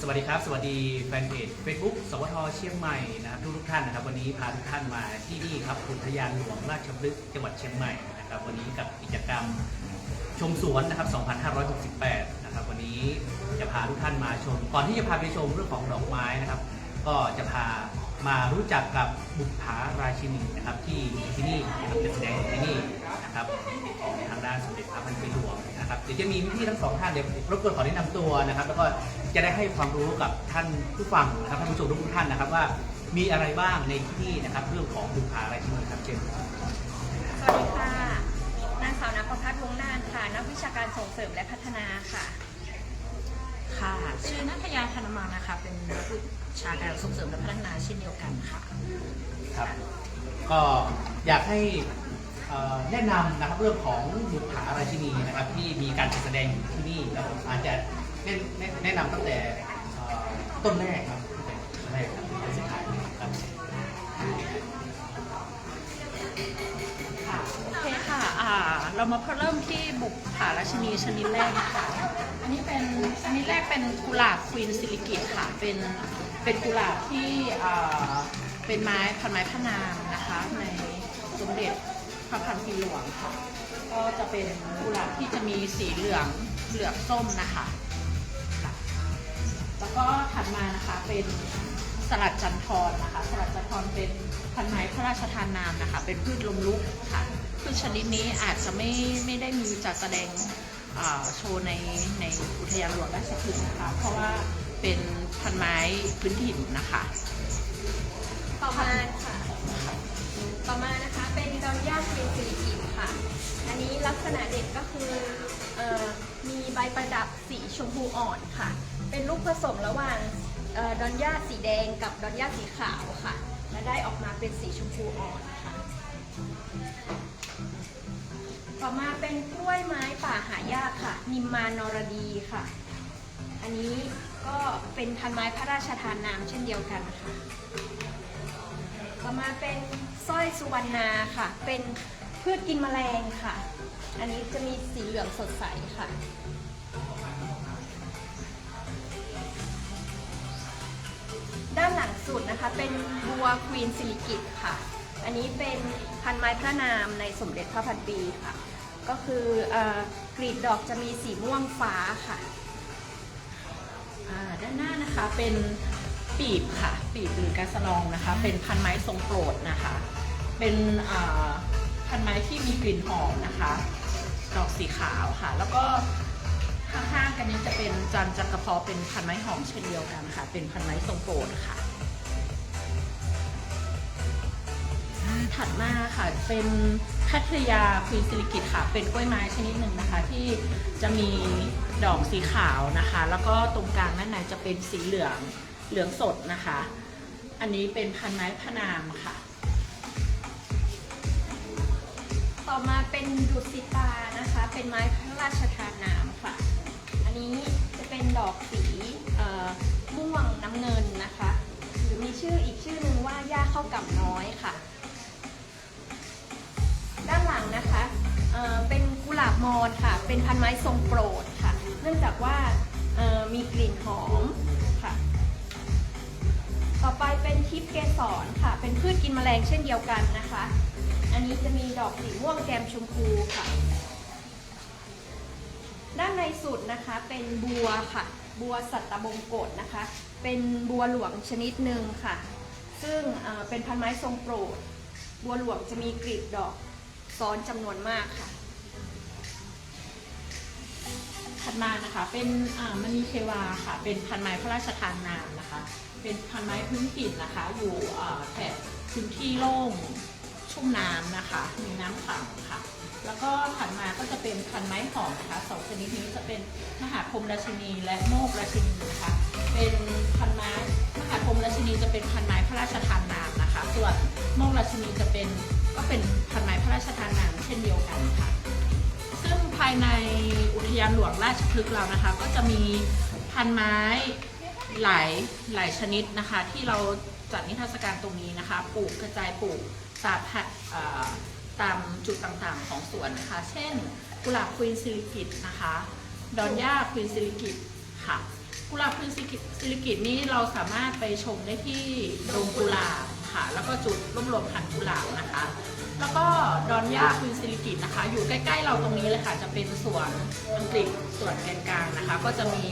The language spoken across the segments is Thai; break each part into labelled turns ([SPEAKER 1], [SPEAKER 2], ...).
[SPEAKER 1] สวัสดีครับสวัสดีแฟนเพจ Facebook สวทเชียงใหม่นะครับทุกท่านนะครับวันนี้พาทุกท่านมาที่นี่ครับอุทยานหลวงราชพฤกษ์จังหวัดเชียงใหม่นะครับวันนี้กับกิจกรรมชมสวนนะครับ2568นะครับวันนี้จะพาทุกท่านมาชมก่อนที่จะพาไปชมเรื่องของดอกไม้นะครับก็จะพามารู้จักกับบุปผาราชินีนะครับที่นี่นะครับจะแสดงที่นี่นะครับของทางด้านสมเด็จพระพันปีหลวงนะครับเดี๋ยวจะมีพี่ทั้งสองท่านเดี๋ยวรบกวนขอแนะนำตัวนะครับแล้วก็จะได้ให้ความรู้กับท่านผู้ฟังนะครับท่านผู้ชมทุกท่านนะครับว่ามีอะไรบ้างในที่นี่นะครับเรื่องของบุปผาราชินีครับเช่น
[SPEAKER 2] สวัสดีค่ะนางสาวณประภัสวงศ์นานค่ะนักวิชาการส่งเสริมและพัฒนาค่ะ
[SPEAKER 3] ค่ะชื่อนัทยาธนมานะคะเป็นนักวิชาการส่งเสริมและพัฒนาเช่นเดียวกันค่ะ
[SPEAKER 1] ครับก็อยากให้แนะนำนะครับเรื่องของบุปผาราชินีนะครับที่มีการแสดงอยู่ที่นี่แล้วผมอาจจะแนะนำตั้งแต่ต้นแรกครับต้นแรกครับต้นสุดท้ายครับ
[SPEAKER 3] โอเคค่ะเรามาเริ่มที่บุปผาราชินีชนิดแรกนะคะอันนี้เป็นชนิดแรกเป็นกุหลาบควีนซิลิกิตค่ะเป็นกุหลาบที่เป็นพันไม้พระนามนะคะในสมเด็จพระพันปีหลวงค่ะก็จะเป็นกุหลาบที่จะมีสีเหลืองส้มนะคะแล้วก็ถัดมานะคะเป็นสลัดจันทรนะคะสลัดจันทรเป็นพันไม้พระราชทานนามนะคะเป็นพืชลมลุกค่ะพืชชนิดนี้อาจจะไม่ได้มีจัดแสดงโชว์ในอุทยานหลวงราชพฤกษ์นะคะเพราะว่าเป็นพันไม้พื้นถิ่นนะคะ
[SPEAKER 2] ต่อมานะคะเป็นดอนย่าควีนซิลิกิตค่ะอันนี้ลักษณะเด่นก็คือมีใบประดับสีชมพูอ่อนค่ะเป็นลูกผสมระหว่างดอนย่าสีแดงกับดอนย่าสีขาวค่ะและได้ออกมาเป็นสีชมพูอ่อนค่ะต่อมาเป็นกล้วยไม้ป่าหายากค่ะนิมมานรดีค่ะอันนี้ก็เป็นพันไม้พระราชทานนามเช่นเดียวกันค่ะต่อมาเป็นสร้อยสุวรรณาค่ะเป็นพืชกินแมลงค่ะอันนี้จะมีสีเหลืองสดใสค่ะด้านหลังสุดนะคะเป็นบัวควีนซิลิกิตค่ะอันนี้เป็นพันไม้พระนามในสมเด็จพระพันปีค่ะก็คือกลีบดอกจะมีสีม่วงฟ้าค่ะ
[SPEAKER 3] ด้านหน้านะคะเป็นปีบค่ะปีบหรือกาสะลองนะคะเป็นพันไม้ทรงโปรดนะคะเป็นพันไม้ที่มีกลิ่นหอมนะคะดอกสีขาวค่ะแล้วก็ข้างๆกันนี้จะเป็นจันจักรพอเป็นพันไม้หอมเช่นเดียวกันค่ะเป็นพันไม้ทรงโปรดค่ะถัดมาค่ะเป็นคัทยาควีนซิลิกิตค่ะเป็นกล้วยไม้ชนิดหนึ่งนะคะที่จะมีดอกสีขาวนะคะแล้วก็ตรงกลางด้านในจะเป็นสีเหลืองสดนะคะอันนี้เป็นพันไม้พระนามค่ะ
[SPEAKER 2] ต่อมาเป็นดุสิตานะคะเป็นไม้พระราชทานนามค่ะอันนี้จะเป็นดอกสีม่วงน้ำเงินนะคะหรือมีอีกชื่อหนึ่งว่าหญ้าข้าวก่ำน้อยค่ะด้านหลังนะคะเป็นกุหลาบมอนค่ะเป็นพันไม้ทรงโปรดค่ะเนื่องจากว่ามีกลิ่นหอมค่ะต่อไปเป็นทิพย์เกสรค่ะเป็นพืชกินแมลงเช่นเดียวกันนะคะอันนี้จะมีดอกสีม่วงแกมชมพูค่ะด้านในสุดนะคะเป็นบัวค่ะบัวสัตตบงกฎนะคะเป็นบัวหลวงชนิดหนึ่งค่ะซึ่งเป็นพันไม้ทรงโปรดบัวหลวงจะมีกลีบดอกซ้อนจำนวนมากค่ะ
[SPEAKER 3] ถัดมานะคะเป็นมณีเทวาค่ะเป็นพันไม้พระราชทานนามนะคะเป็นพันไม้พื้นถิ่นนะคะอยู่แถบพื้นที่โล่งชุ่มน้ำนะคะมีน้ำขังค่ะแล้วก็ถัดมาก็จะเป็นพันไม้หอมนะคะสองชนิดนี้จะเป็นมหาพรหมราชินีและโมกราชินีนะคะเป็นพันไม้มหาพรหมราชินีจะเป็นพันไม้พระราชทานนามนะคะส่วนโมกราชินีก็เป็นพันไม้พระราชทานนามเช่นเดียวกันค่ะซึ่งภายในอุทยานหลวงราชพฤกษ์เรานะคะก็จะมีพันไม้หลายชนิดนะคะที่เราจัดนิทรรศการตรงนี้นะคะปลูกกระจายปลูกตามจุดต่างๆของสวนนะคะเช่นกุหลาบควีนซิลิกิตนะคะดอนย่าควีนซิลิกิตค่ะ กุหลาบพื้นซิลิกิตนี้เราสามารถไปชมได้ที่โรงกุหลาบค่ะแล้วก็จุดรวบรวมพันธุ์กุหลาบนะคะ แล้วก็ดอนย่าพื้นซิลิกิตนะคะ อยู่ใกล้ๆเราตรงนี้เลยค่ะจะเป็นสวนอังกฤษสวนแกนกลางนะคะ ก็จะมี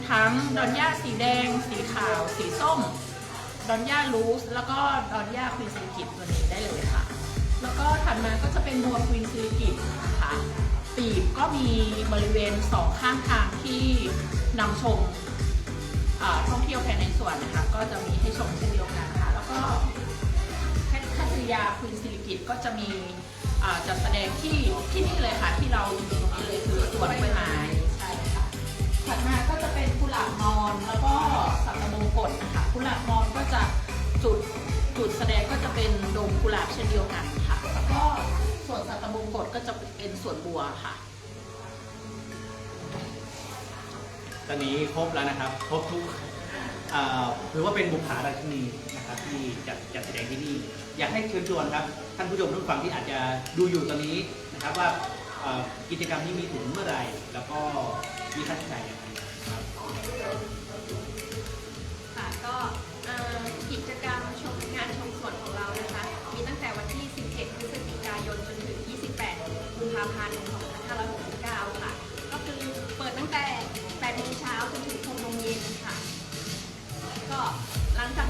[SPEAKER 3] ทั้งดอนย่าสีแดง สีขาว สีส้มดอนย่าลูสแล้วก็ดอนย่าควีนซิลิกิตตัวนี้ได้เลยค่ะ แล้วก็ถัดมาก็จะเป็นบัวควีนซิลิกิตนะคะปีบก็มีบริเวณสองข้างทางที่นำชมท่องเที่ยวภายในสวนนะคะก็จะมีให้ชมเช่นเดียวกันค่ะแล้วก็แคทริยาควีนซิลิกิตก็จะมีจัดแสดงที่นี่เลยค่ะที่เราอยู่ตรงนี้เลยคือสวนกล้วยไม้ใช่ค่ะถัดมาก็จะเป็นกุหลาบมอนแล้วก็สัตว์มงกฎนะคะกุหลาบมอนก็จะจุดแสดงก็จะเป็นโดมกุหลาบเช่นเดียวกันค่ะแล้วก็ส่วนสัตว์มงกฎก็จะเป็นสวนบัวค่ะ
[SPEAKER 1] ตอนนี้ครบแล้วนะครับครบทุกถือว่าเป็นบุปผาราชินีนะครับที่จัดแสดงที่นี่อยากให้เชิญชวนครับท่านผู้ชมทุกฝั่งที่อาจจะดูอยู่ตอนนี้นะครับว่ากิจกรรมนี้มีถึงเมื่อไหร่แล้วก็มีค่าใช้จ่ายอย่างไรครับ
[SPEAKER 2] ค่ะก็กิจกรรมงานชมสวนของเรานะคะมีตั้งแต่วันที่ 11 พฤศจิกายนจนถึง 28 กุมภาพันธ์ 2569 ค่ะก็คือเปิดตั้งแต่ 8 โมงเช้าจนถึง 6 โมงเย็นค่ะก็หลังจาก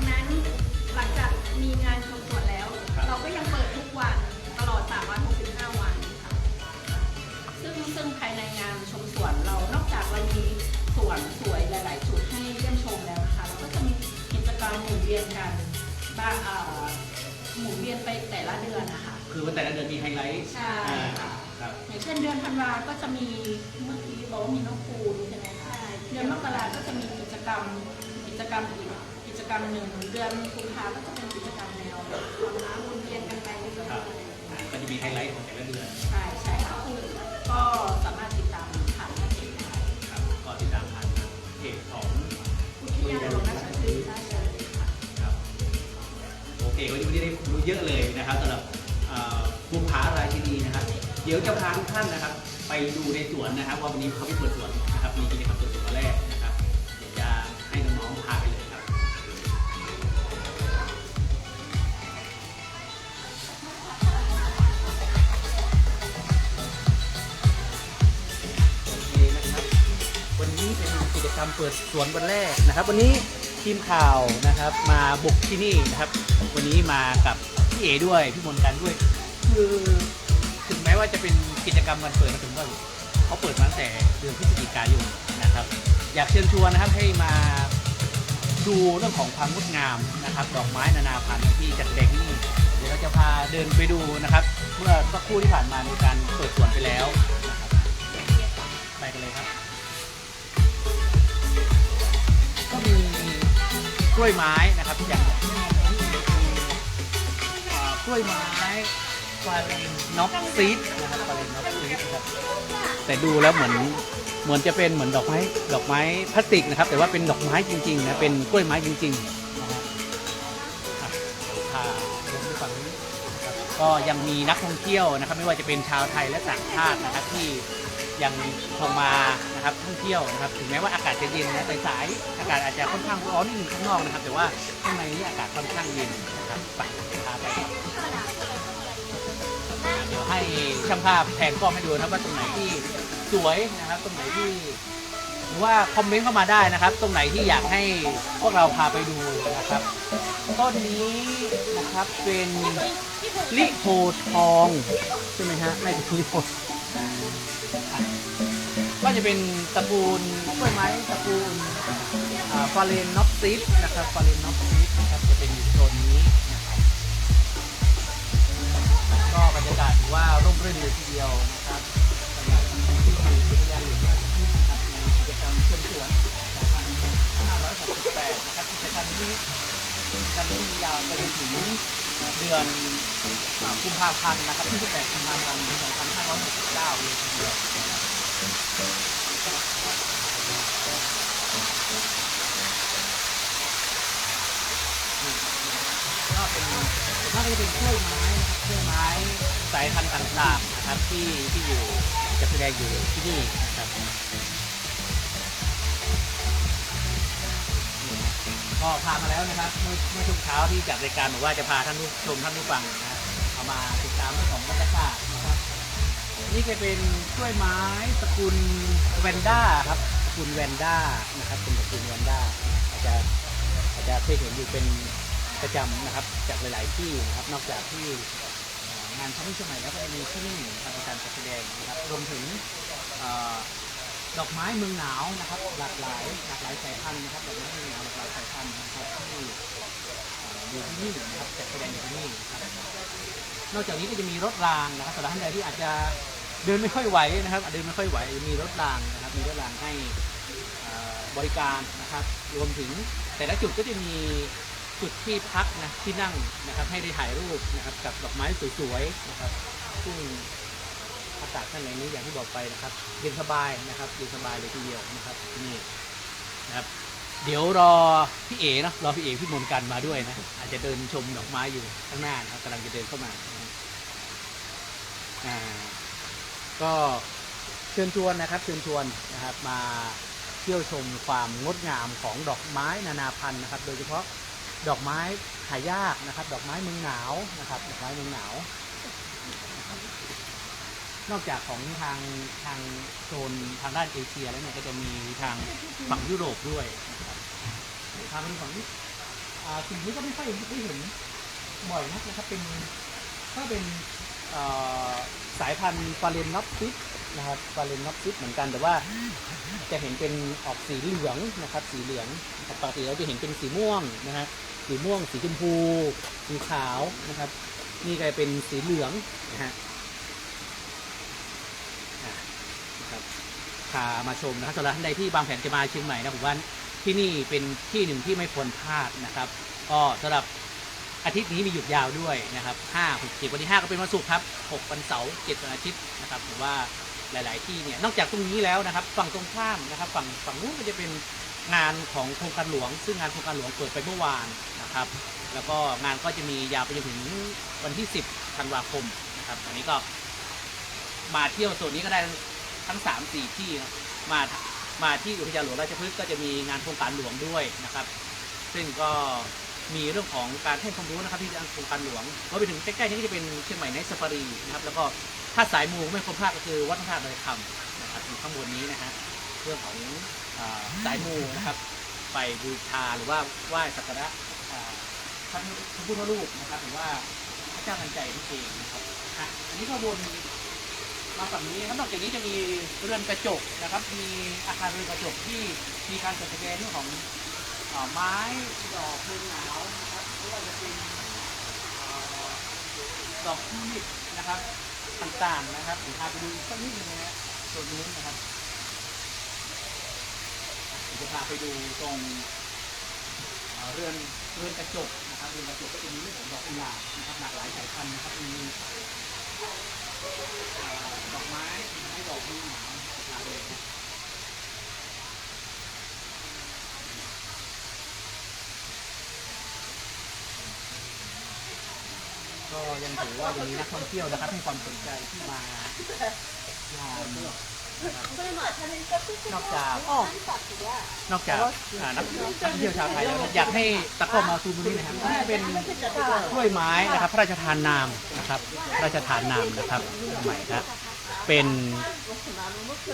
[SPEAKER 2] มีงานชมสวนแล้ว เราก็ยังเปิดทุกวันตลอด 365 วันค่ะ
[SPEAKER 3] ซึ่งภายในงานชมสวนเรานอกจากเรามีสวนสวยหลาย ๆ จุดให้เยี่ยมชมแล้วนะคะเราก็จะมีกิจกรรมหมุนเวียนกันบ้างหมุนเวียนไปแต่ละเดือนนะคะ
[SPEAKER 1] คือว่าแต่ละเดือนมีไฮไลท์
[SPEAKER 3] ใช่ค่ะอย่างเช่นเดือนธันวาก็จะมีเมื่อกี้บอกว่ามีน้องปูใช่ไหมคะเดือนมกราก็จะมีกิจกรรมอีกกิจกรรมหนึ่งเดือนกุมภาก็จะเป็นกิจกรรมแนวความน้ำวนเวียนกันไปเรื่อยๆ
[SPEAKER 1] ก็จะมีไฮไลท์ของแต่ละเดือน
[SPEAKER 3] ใช่ค่ะก็สามารถติดตามผ่านหน้าเพจได้
[SPEAKER 1] ครับก็ติดตามผ่านเพจของ
[SPEAKER 3] อุทยานหลวงราชพฤกษ์ได้เลยค่ะ
[SPEAKER 1] ครับโอเควันนี้ได้รู้เยอะเลยนะครับสำหรับบุปผาราชินีนะครับเดี๋ยวจะพาทุกท่านนะครับไปดูในสวนนะครับว่าวันนี้เขาไปเปิดสวนนะครับมีกิจกรรมเปิดสวนแรกนะครับเดี๋ยวจะให้น้องๆพาไปเลยครับวันนี้เป็นกิจกรรมเปิดสวนวันแรกนะครับวันนี้ทีมข่าวนะครับมาบุกที่นี่นะครับวันนี้มากับพี่เอด้วยพี่มนต์กันด้วยคือถึงแม้ว่าจะเป็นกิจกรรมวันเปิดมาถึงว่าเขาเปิดมาตั้งแต่เดือนพฤศจิกายนนะครับอยากเชิญชวนนะครับให้มาดูเรื่องของความงดงามนะครับดอกไม้นานาพันธุ์ที่จัดแสดงที่นี่เดี๋ยวเราจะพาเดินไปดูนะครับเมื่อสักครู่ที่ผ่านมามีการเปิดสวนไปแล้วนะครับไปกันเลยครับก็มีกล้วยไม้นะครับอย่างกล้วยไม้ฟาเรนน็อกซีดนะครับฟาเรนน็อกซีดครับแต่ดูแล้วเหมือนจะเป็นเหมือนดอกไม้พลาสติกนะครับแต่ว่าเป็นดอกไม้จริงๆนะเป็นกล้วยไม้จริงๆนะครับดูฝั่งนี้นะครับก็ยังมีนักท่องเที่ยวนะครับไม่ว่าจะเป็นชาวไทยและต่างชาตินะครับที่ยังลงมานะครับท่องเที่ยวนะครับถึงแม้ว่าอากาศจะเย็นนะสายอากาศอาจจะค่อนข้างร้อนนิดนึงข้างนอกนะครับแต่ว่าข้างในนี้อากาศค่อนข้างเย็นนะครับไปพาไปเดี๋ยวให้ช่างภาพแผนกล้องให้ดูนะครับว่าตรงไหนที่สวยนะครับตรงไหนที่หรือว่าคอมเมนต์เข้ามาได้นะครับตรงไหนที่อยากให้พวกเราพาไปดูนะครับต้นนี้นะครับเป็นลิโพทองใช่ไหมฮะไม่เป็นลิโพก็จะเป็นตระกูลกล้วยไม้ตระกูลฟาเรนน็อกซีดนะครับฟาเรนน็อกซีดนะครับจะเป็นอยู่โซนนี้นะครับก็บรรยากาศถือว่าร่มรื่นเลยทีเดียวนะครับสำหรับที่อยู่อุทยานหลวงราชพฤกษ์นะครับมีกิจกรรมเชิญชวน2568นะครับกิจกรรมนี้มียาวไปจนถึงเดือนกุมภาพันธ์นะครับ28 กุมภาพันธ์ 2569เลยทีเดียวก็เป็นน่าจะเป็นกล้วยไม้นะครับกล้วยไม้สายพันธุ์ต่างๆนะครับที่อยู่จะแสดงอยู่ที่นี่นะครับ ก็พามาแล้วนะครับเมื่อช่วงเช้าที่จัดรายการบอกว่าจะพาท่านผู้ชมท่านผู้ฟังนะฮะเอามาติดตามเรื่องของบรรยากาศนะครับนี่ก็เป็นกล้วยไม้ตระกูลแวนด้าครับตระกูลแวนด้านะครับเป็นตระกูลแวนด้าอาจจะเคยเห็นอยู่เป็นประจำนะครับจากหลายๆที่นะครับนอกจากที่งานช้อปปิ้งเชียงใหม่แล้วก็จะมีที่นี่นะครับในการจัดแสดงนะครับรวมถึงดอกไม้เมืองหนาวนะครับหลากหลายสายพันธุ์นะครับดอกไม้เมืองหนาวหลากหลายสายพันธุ์นะครับที่อยู่ที่นี่นะครับจัดแสดงอยู่ที่นี่ครับนอกจากนี้ก็จะมีรถรางนะครับสำหรับท่านใดที่อาจจะเดินไม่ค่อยไหวนะครับเดินไม่ค่อยไหวจะมีรถรางนะครับมีรถรางให้บริการนะครับรวมถึงแต่ละจุดก็จะมีจุดที่พักนะที่นั่งนะครับให้ได้ถ่ายรูปนะครับกับดอกไม้สวยๆนะครับซึ่งอากาศข้างในนี้อย่างที่บอกไปนะครับเย็นสบายนะครับเย็นสบายเลยทีเดียวนะครับที่นี่นะครับเดี๋ยวรอพี่เอ๋เนาะรอพี่เอ๋พี่มนต์กันมาด้วยนะอาจจะเดินชมดอกไม้อยู่ข้างหน้านะครับกำลังจะเดินเข้ามาก็เชิญชวนนะครับเชิญชวนนะครับมาเที่ยวชมความงดงามของดอกไม้นานาพันธุ์นะครับโดยเฉพาะดอกไม้หายากนะครับดอกไม้เมืองหนาวนะครับดอกไม้เมืองหนาวนอกจากของทางโซนทางด้านเอเชียแล้วเนี่ยก็จะมีทางฝั่งยุโรปด้วยนะครับทางฝั่งนี้สิ่งนี้ก็ไม่ค่อยได้เห็นบ่อยนะครับเป็นก็เป็นสายพันธุ์ฟาเรนนอปซิสนะครับฟาเรนนอปซิสเหมือนกันแต่ว่าจะเห็นเป็นออกสีเหลืองนะครับสีเหลืองปกติเราจะเห็นเป็นสีม่วงนะฮะสีม่วงสีชมพูสีขาวนะครับนี่ก็เป็นสีเหลืองนะฮะพามาชมนะครับสำหรับท่านใดที่บางแผนจะมาเชียงใหม่นะผมว่าที่นี่เป็นที่หนึ่งที่ไม่ควรพลาดนะครับก็สำหรับอาทิตย์นี้มีหยุดยาวด้วยนะครับ5 6 7วันที่5ก็เป็นวันศุกร์ครับ6วันเสาร์7วันอาทิตย์นะครับผมว่าหลายๆที่เนี่ยนอกจากตรงนี้แล้วนะครับฝั่งตรงข้ามนะครับฝั่งนู้นก็จะเป็นงานของโครงการหลวงซึ่งงานโครงการหลวงเปิดไปเมื่อวานนะครับแล้วก็งานก็จะมียาวไปจนถึงวันที่10ธันวาคมนะครับอันนี้ก็มาเที่ยวโซนนี้ก็ได้ทั้ง 3-4 ที่นะมาที่อุทยานหลวงราชพฤกษ์ก็จะมีงานโครงการหลวงด้วยนะครับซึ่งก็มีเรื่องของการให้ความรู้นะครับที่โครงการหลวงก็ไปถึงใกล้ๆนี้ก็จะเป็นเชียงใหม่ไนท์ซาฟารีนะครับแล้วก็ถ้าสายมูไม่ควรพลาดก็คือวัดพระธาตุดอยคำนะครับอยู่ข้างบนนี้นะฮะเรื่องของสายมูนะครับไปบูชาหรือว่าไหว้สักการะพระพุทธรูปนะครับหรือว่าพระเจ้าทันใจนั่นเองนะครับอันนี้ก็วนมาฝั่งนี้ครับนอกจากนี้จะมีเรือนกระจกนะครับมีอาคารเรือนกระจกที่มีการจัดแสดงเรื่องของไม้ดอกเมืองหนาวนะครับไม่ว่าจะเป็นดอกทิวลิปนะครับต่างๆนะครับผมพาไปดูสักนิดนึงนะฮะส่วนนู้นนะครับจะพาไปดูตรงเรือนกระจกนะครับเรือนกระจกก็จะมีเรื่องของดอกกุหลาบนะครับหลากหลายสายพันธุ์นะครับมีดอกไม้ดอกเมืองหนาวเลยก็ยังถือว่ายังมีนักท่องเที่ยวนะครับให้ความสนใจที่มางานนอกจากนักท่องเที่ยวชาวไทยแล้วอยากให้ตะก้อมาซูมตรงนี้นะครับนี่เป็นกล้วยไม้นะครับพระราชทานนามนะครับพระราชทานนามนะครับใหม่ครับเป็น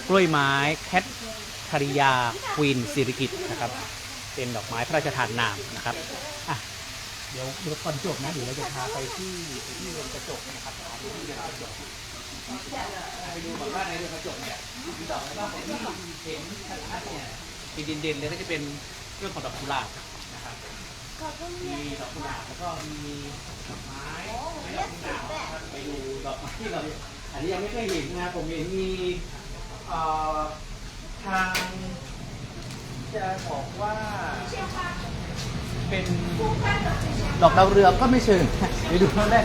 [SPEAKER 1] กล้วยไม้แคทธริยาควีนสิริกิติ์นะครับเป็นดอกไม้พระราชทานนามนะครับเดี๋ยวก่อนจบนะเดี๋ยวเราจะพาไปที่เรือนกระจกนะครับไปดูเรือนกระจกไปดูแบบว่าในเรือนกระจกเนี่ยมีดอกอะไรบ้างผมที่เห็นชัดๆเนี่ยเป็นเด่นๆเลยก็จะเป็นเรื่องของดอกกุหลาบนะครับมีดอกกุหลาบแล้วก็มีดอกไม้ดอกหนาวนะครับไปดูดอกไม้ที่เราอันนี้ยังไม่เคยเห็นนะผมเห็นมีทางจะบอกว่าเป็นดอกดาวเรืองก็ไม่เชิงไปดูตอนแรก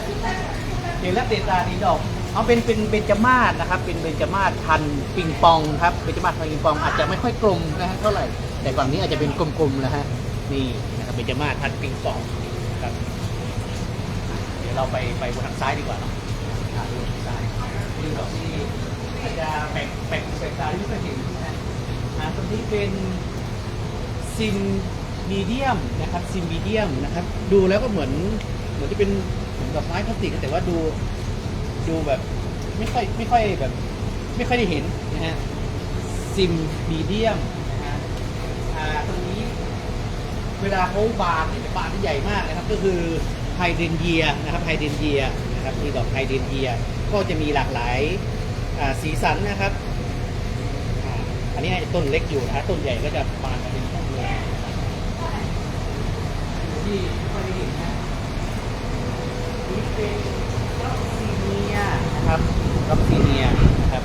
[SPEAKER 1] เห็นแล้วเตตาดีดอกเอาเป็นเบญจมาศนะครับเป็นเบญจมาศพันปิงปองครับเบญจมาศพันปิงปองอาจจะไม่ค่อยกลมนะฮะเท่าไหร่แต่ฝั่งนี้อาจจะเป็นกลมๆนะฮะนี่นะครับเบญจมาศพันปิงปองครับเดี๋ยวเราไปบนทางซ้ายดีกว่าเนาะดูทางซ้ายดูดอกที่อาจจะแปลกตาที่ไม่เคยเห็นนะฮะตรงนี้เป็นซิน มีเดียมนะครับซิมมีเดียมนะครับดูแล้วก็เหมือนจะเป็นเหมือนดอกไม้พลาสติกแต่ว่าดูแบบไม่ค่อยแบบไม่ค่อยได้เห็นนะฮะซิมมีเดียมนะฮะตรงนี้เวลาเขาบานเนี่ยบานที่ใหญ่มากนะครับก็คือไฮเดรนเยียนะครับไฮเดรนเยียนะครับมีดอกไฮเดรนเยียก็จะมีหลากหลายสีสันนะครับอันนี้ต้นเล็กอยู่นะฮะต้นใหญ่ก็จะบานมาเป็นต้นเลยที่ไม่ค่อยได้เห็นนะนี่เป็นดอกซีเนียนะครับดอกซีเนียนะครับ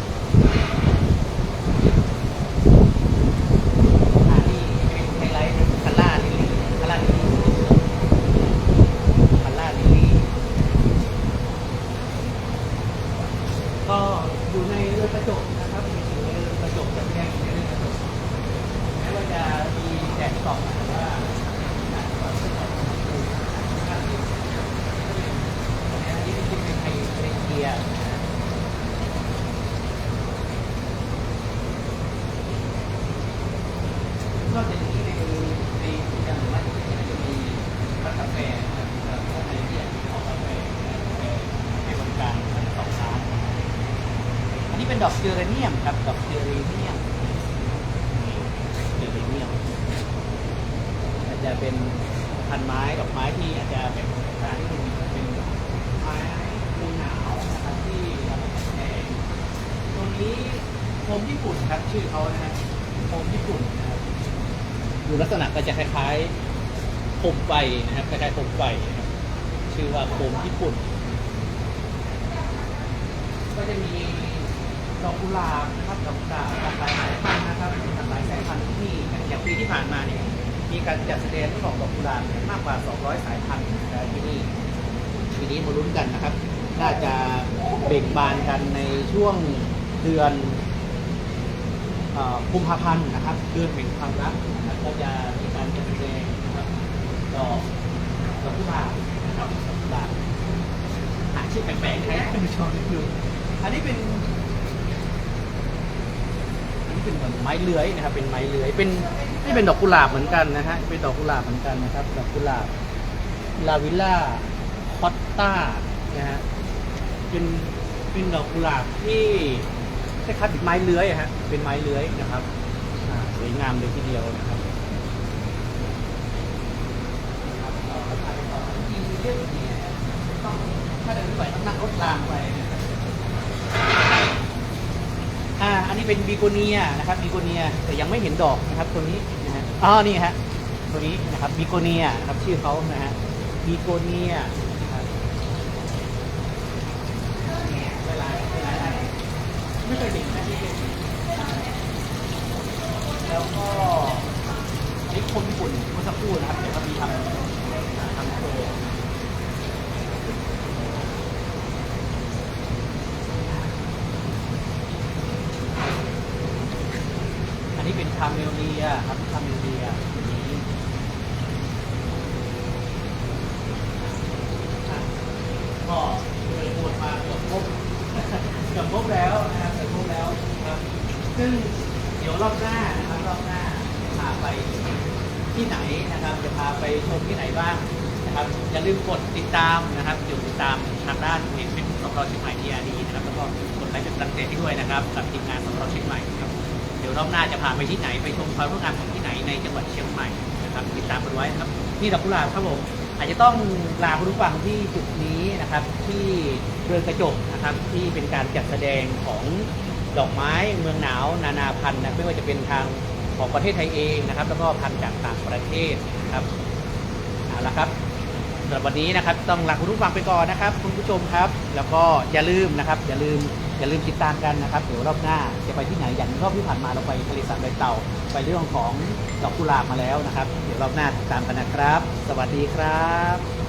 [SPEAKER 1] นี่เป็นไฮไลท์คัลล่าลิลลี่คัลล่าลิลลี่คัลล่าลิลลี่ก็อยู่ในเรือนกระจกนะครับอยู่ในเรือนกระจกแบบแยกในเรือนกระจกแม้ว่าจะมีแดดส่องแต่ว่านอกจากนี้ในอย่างไรจะมีร้านกาแฟนะครับในที่ของกาแฟในบริการสองร้านอันนี้เป็นดอกเจอเรเนียมครับดอกเจอเรเนียมอาจจะเป็นพันไม้ดอกไม้ที่อาจจะเป็นการที่เป็นไม้เมืองหนาวนะครับที่เราแสดงตรงนี้โฮมญี่ปุ่นครับชื่อเขานะฮะโฮมญี่ปุ่นนะครับดูลักษณะก็จะคล้ายๆโคมไฟนะครับคล้ายๆโคมไฟนะครับชื่อว่าโคมญี่ปุ่นก็จะมีดอกกุหลาบนะครับดอกกุหลาบหลากหลายสายพันธุ์นะครับหลากหลายสายพันธุ์ที่อย่างปีที่ผ่านมาเนี่ยมีการจัดแสดงของดอกกุหลาบมากกว่า200สายพันธุ์ที่นี่ปีนี้มาลุ้นกันนะครับน่าจะเบ่งบานกันในช่วงเดือนกุมภาพันธ์นะครับเดือนแห่งความรักนะครับก็จะมีการจัดแสดงนะครับดอกกุหลาบนะครับดอกกุหลาบชื่อแปลกๆให้ท่านผู้ชมดูอันนี้เป็นเหมือนไม้เลื้อยนะครับเป็นไม้เลื้อยเป็นนี่เป็นดอกกุหลาบเหมือนกันนะฮะเป็นดอกกุหลาบเหมือนกันนะครับดอกกุหลาบลาวิลล่าคอตต้านะฮะเป็นดอกกุหลาบที่คล้ายๆเป็นไม้เลื้อยฮะเป็นไม้เลื้อยนะครับสวยงามเลยทีเดียวนะครับจริงเรื่องนี้ต้องถ้าเดินไปต้องนั่งรถรางไปอันนี้เป็นบีโกเนียนะครับบีโกเนียแต่ยังไม่เห็นดอกนะครับตัวนี้นะฮะนี่ฮะตัวนี้นะครับบีโกเนียนะครับชื่อเขานะฮะบีโกเนียนะครับไม่เคยเห็นนะที่เป็นแล้วก็นี่คนญี่ปุ่นเมื่อสักครู่นะครับเดี๋ยวเขามีทำโชว์อันนี้เป็นคาเมลเลียครับคาเมลเลียนี้ก็เลยปวดมาเกือบครบแล้วนะครับเกือบครบแล้วครับซึ่งเดี๋ยวรอบหน้านะครับรอบหน้าพาไปที่ไหนนะครับจะพาไปชมที่ไหนบ้างนะครับอย่าลืมกดติดตามนะครับติดตามทางด้านเพจเป็นสป.เชียงใหม่ TRD นะครับแล้วก็กดไลค์เป็นกำลังใจให้ด้วยนะครับกับทีมงานสป.เชียงใหม่ครับเดี๋ยวรอบหน้าจะพาไปที่ไหนไปชมความงดงามของที่ไหนในจังหวัดเชียงใหม่นะครับติดตามกันไว้นะครับนี่ดอกกุหลาบครับผมอาจจะต้องลาคุณผู้ฟังที่จุดนี้นะครับที่เรือนกระจกนะครับที่เป็นการจัดแสดงของดอกไม้เมืองหนาวนานาพันธุ์นะไม่ว่าจะเป็นทางของประเทศไทยเองนะครับแล้วก็พันธุ์จากต่างประเทศนะครับเอาละครับสำหรับวันนี้นะครับต้องลาคุณผู้ฟังไปก่อนนะครับคุณผู้ชมครับแล้วก็อย่าลืมนะครับอย่าลืมติดตามกันนะครับเดี๋ยวรอบหน้าจะไปที่ไหนอย่างรอบที่ผ่านมาเราไปทะเลสาบดอยเต่าไปเรื่องของดอกกุหลาบมาแล้วนะครับเดี๋ยวรอบหน้าติดตามกันนะครับสวัสดีครับ